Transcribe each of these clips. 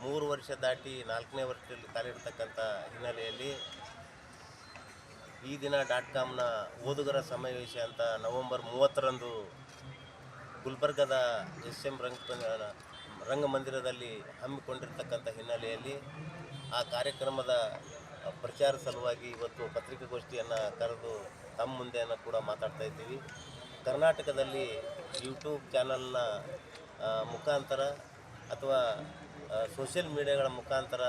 3 ವರ್ಷ ದಾಟಿ 4ನೇ ವರ್ಷದಲ್ಲಿ ಕಾಲಿಡ್ತಕ್ಕಂಥ ಹಿನ್ನೆಲೆಯಲ್ಲಿ ಈ ದಿನ .comನ ಓದುಗರ ಸಮಾವೇಶ ಅಂತ ನವೆಂಬರ್ 30ರಂದು ಗುಲ್ಬರ್ಗದ SM ರಂಗಮಂದಿರದಲ್ಲಿ ಹಮ್ಮಿಕೊಂಡಿರ್ತಕ್ಕಂಥ ಹಿನ್ನೆಲೆಯಲ್ಲಿ ಆ ಕಾರ್ಯಕ್ರಮದ ಪ್ರಚಾರ ಸಲುವಾಗಿ ಇವತ್ತು ಪತ್ರಿಕಾಗೋಷ್ಠಿಯನ್ನು ಕರೆದು ತಮ್ಮ ಮುಂದೆಯನ್ನು ಕೂಡ ಮಾತಾಡ್ತಾ ಇದ್ದೀವಿ. ಕರ್ನಾಟಕದಲ್ಲಿ ಯೂಟ್ಯೂಬ್ ಚಾನಲ್ನ ಮುಖಾಂತರ ಅಥವಾ ಸೋಷಿಯಲ್ ಮೀಡಿಯಾಗಳ ಮುಖಾಂತರ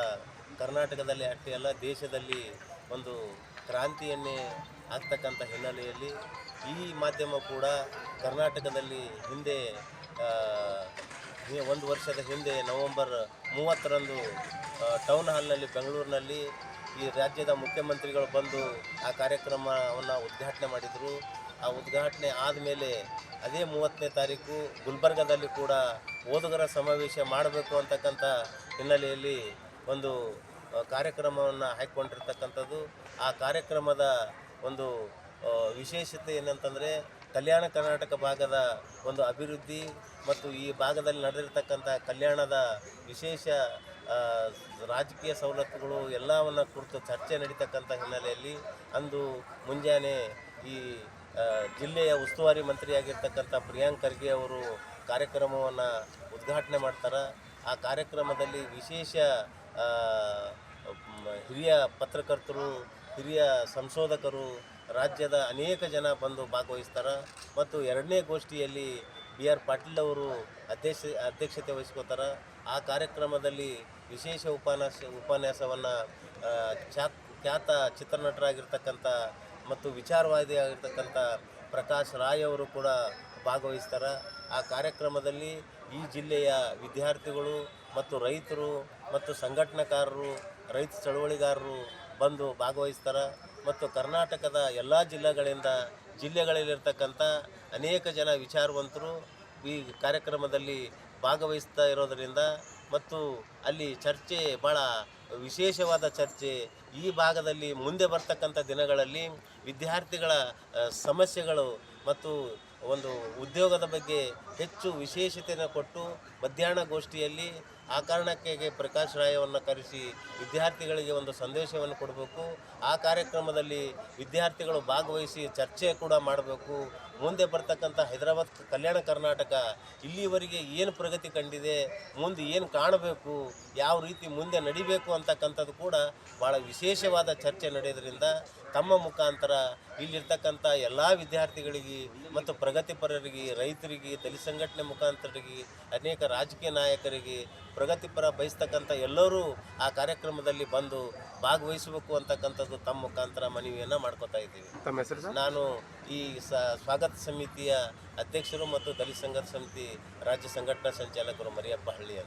ಕರ್ನಾಟಕದಲ್ಲಿ ಅಷ್ಟೇ ಅಲ್ಲ ದೇಶದಲ್ಲಿ ಒಂದು ಕ್ರಾಂತಿಯನ್ನೇ ಆಗ್ತಕ್ಕಂಥ ಹಿನ್ನೆಲೆಯಲ್ಲಿ ಈ ಮಾಧ್ಯಮ ಕೂಡ ಕರ್ನಾಟಕದಲ್ಲಿ ಹಿಂದೆ 1 ವರ್ಷದ ಹಿಂದೆ ನವೆಂಬರ್ 30ರಂದು ಟೌನ್ ಹಾಲ್ನಲ್ಲಿ ಬೆಂಗಳೂರಿನಲ್ಲಿ ಈ ರಾಜ್ಯದ ಮುಖ್ಯಮಂತ್ರಿಗಳು ಬಂದು ಆ ಕಾರ್ಯಕ್ರಮವನ್ನು ಉದ್ಘಾಟನೆ ಮಾಡಿದರು. ಆ ಉದ್ಘಾಟನೆ ಆದಮೇಲೆ ಅದೇ 30ನೇ ತಾರೀಕು ಗುಲ್ಬರ್ಗದಲ್ಲಿ ಕೂಡ ಓದುಗರ ಸಮಾವೇಶ ಮಾಡಬೇಕು ಅಂತಕ್ಕಂಥ ಹಿನ್ನೆಲೆಯಲ್ಲಿ ಒಂದು ಕಾರ್ಯಕ್ರಮವನ್ನು ಹಾಕಿಕೊಂಡಿರ್ತಕ್ಕಂಥದ್ದು. ಆ ಕಾರ್ಯಕ್ರಮದ ಒಂದು ವಿಶೇಷತೆ ಏನಂತಂದರೆ ಕಲ್ಯಾಣ ಕರ್ನಾಟಕ ಭಾಗದ ಒಂದು ಅಭಿವೃದ್ಧಿ ಮತ್ತು ಈ ಭಾಗದಲ್ಲಿ ನಡೆದಿರ್ತಕ್ಕಂಥ ಕಲ್ಯಾಣದ ವಿಶೇಷ ರಾಜಕೀಯ ಸವಲತ್ತುಗಳು ಎಲ್ಲವನ್ನು ಕುರಿತು ಚರ್ಚೆ ನಡೀತಕ್ಕಂಥ ಹಿನ್ನೆಲೆಯಲ್ಲಿ ಅಂದು ಮುಂಜಾನೆ ಈ ಜಿಲ್ಲೆಯ ಉಸ್ತುವಾರಿ ಮಂತ್ರಿಯಾಗಿರ್ತಕ್ಕಂಥ ಪ್ರಿಯಾಂಕ್ ಖರ್ಗೆ ಅವರು ಕಾರ್ಯಕ್ರಮವನ್ನು ಉದ್ಘಾಟನೆ ಮಾಡ್ತಾರೆ. ಆ ಕಾರ್ಯಕ್ರಮದಲ್ಲಿ ವಿಶೇಷ ಹಿರಿಯ ಪತ್ರಕರ್ತರು, ಹಿರಿಯ ಸಂಶೋಧಕರು, ರಾಜ್ಯದ ಅನೇಕ ಜನ ಬಂದು ಭಾಗವಹಿಸ್ತಾರೆ. ಮತ್ತು 2ನೇ ಗೋಷ್ಠಿಯಲ್ಲಿ BR ಪಾಟೀಲ್ ಅವರು ಅಧ್ಯಕ್ಷತೆ ವಹಿಸ್ಕೋತಾರೆ. ಆ ಕಾರ್ಯಕ್ರಮದಲ್ಲಿ ವಿಶೇಷ ಉಪನ್ಯಾಸವನ್ನು ಖ್ಯಾತ ಚಿತ್ರನಟರಾಗಿರ್ತಕ್ಕಂಥ ಮತ್ತು ವಿಚಾರವಾದಿಯಾಗಿರ್ತಕ್ಕಂಥ ಪ್ರಕಾಶ್ ರಾಯ್ ಅವರು ಕೂಡ ಭಾಗವಹಿಸ್ತಾರೆ. ಆ ಕಾರ್ಯಕ್ರಮದಲ್ಲಿ ಈ ಜಿಲ್ಲೆಯ ವಿದ್ಯಾರ್ಥಿಗಳು ಮತ್ತು ರೈತರು ಮತ್ತು ಸಂಘಟನಾಕಾರರು, ರೈತ ಚಳವಳಿಗಾರರು ಬಂದು ಭಾಗವಹಿಸ್ತಾರೆ. ಮತ್ತು ಕರ್ನಾಟಕದ ಎಲ್ಲ ಜಿಲ್ಲೆಗಳಲ್ಲಿರ್ತಕ್ಕಂಥ ಅನೇಕ ಜನ ವಿಚಾರವಂತರು ಈ ಕಾರ್ಯಕ್ರಮದಲ್ಲಿ ಭಾಗವಹಿಸ್ತಾ ಇರೋದರಿಂದ ಮತ್ತು ಅಲ್ಲಿ ಚರ್ಚೆ ಭಾಳ ವಿಶೇಷವಾದ ಚರ್ಚೆ. ಈ ಭಾಗದಲ್ಲಿ ಮುಂದೆ ಬರ್ತಕ್ಕಂಥ ದಿನಗಳಲ್ಲಿ ವಿದ್ಯಾರ್ಥಿಗಳ ಸಮಸ್ಯೆಗಳು ಮತ್ತು ಒಂದು ಉದ್ಯೋಗದ ಬಗ್ಗೆ ಹೆಚ್ಚು ವಿಶೇಷತೆಯನ್ನು ಕೊಟ್ಟು ಮಧ್ಯಾಹ್ನ ಗೋಷ್ಠಿಯಲ್ಲಿ ಆ ಕಾರಣಕ್ಕೆ ಪ್ರಕಾಶ್ ರಾಯವನ್ನು ಕರೆಸಿ ವಿದ್ಯಾರ್ಥಿಗಳಿಗೆ ಒಂದು ಸಂದೇಶವನ್ನು ಕೊಡಬೇಕು. ಆ ಕಾರ್ಯಕ್ರಮದಲ್ಲಿ ವಿದ್ಯಾರ್ಥಿಗಳು ಭಾಗವಹಿಸಿ ಚರ್ಚೆ ಕೂಡ ಮಾಡಬೇಕು. ಮುಂದೆ ಬರ್ತಕ್ಕಂಥ ಹೈದರಾಬಾದ್ ಕಲ್ಯಾಣ ಕರ್ನಾಟಕ ಇಲ್ಲಿವರೆಗೆ ಏನು ಪ್ರಗತಿ ಕಂಡಿದೆ, ಮುಂದೆ ಏನು ಕಾಣಬೇಕು, ಯಾವ ರೀತಿ ಮುಂದೆ ನಡಿಬೇಕು ಅಂತಕ್ಕಂಥದ್ದು ಕೂಡ ಭಾಳ ವಿಶೇಷವಾದ ಚರ್ಚೆ ನಡೆಯೋದ್ರಿಂದ ತಮ್ಮ ಮುಖಾಂತರ ಇಲ್ಲಿರ್ತಕ್ಕಂಥ ಎಲ್ಲ ವಿದ್ಯಾರ್ಥಿಗಳಿಗೆ ಮತ್ತು ಪ್ರಗತಿಪರರಿಗೆ, ರೈತರಿಗೆ, ದಲಿತ ಸಂಘಟನೆ ಮುಖಾಂತರಿಗೆ, ಅನೇಕ ರಾಜಕೀಯ ನಾಯಕರಿಗೆ, ಪ್ರಗತಿಪರ ಬಯಸ್ತಕ್ಕಂಥ ಎಲ್ಲರೂ ಆ ಕಾರ್ಯಕ್ರಮದಲ್ಲಿ ಬಂದು ಭಾಗವಹಿಸಬೇಕು ಅಂತಕ್ಕಂಥದ್ದು ತಮ್ಮ ಮುಖಾಂತರ ಮನವಿಯನ್ನು ಮಾಡ್ಕೋತಾ ಇದ್ದೀವಿ. ತಮ್ಮ ಹೆಸರು? ನಾನು ಈ ಸ್ವಾಗತ ಸಮಿತಿಯ ಅಧ್ಯಕ್ಷರು ಮತ್ತು ದಲಿತ ಸಂಘರ್ಷ ಸಮಿತಿ ರಾಜ್ಯ ಸಂಘಟನಾ ಸಂಚಾಲಕರು ಮರಿಯಪ್ಪ ಹಳ್ಳಿ ಅಂತ.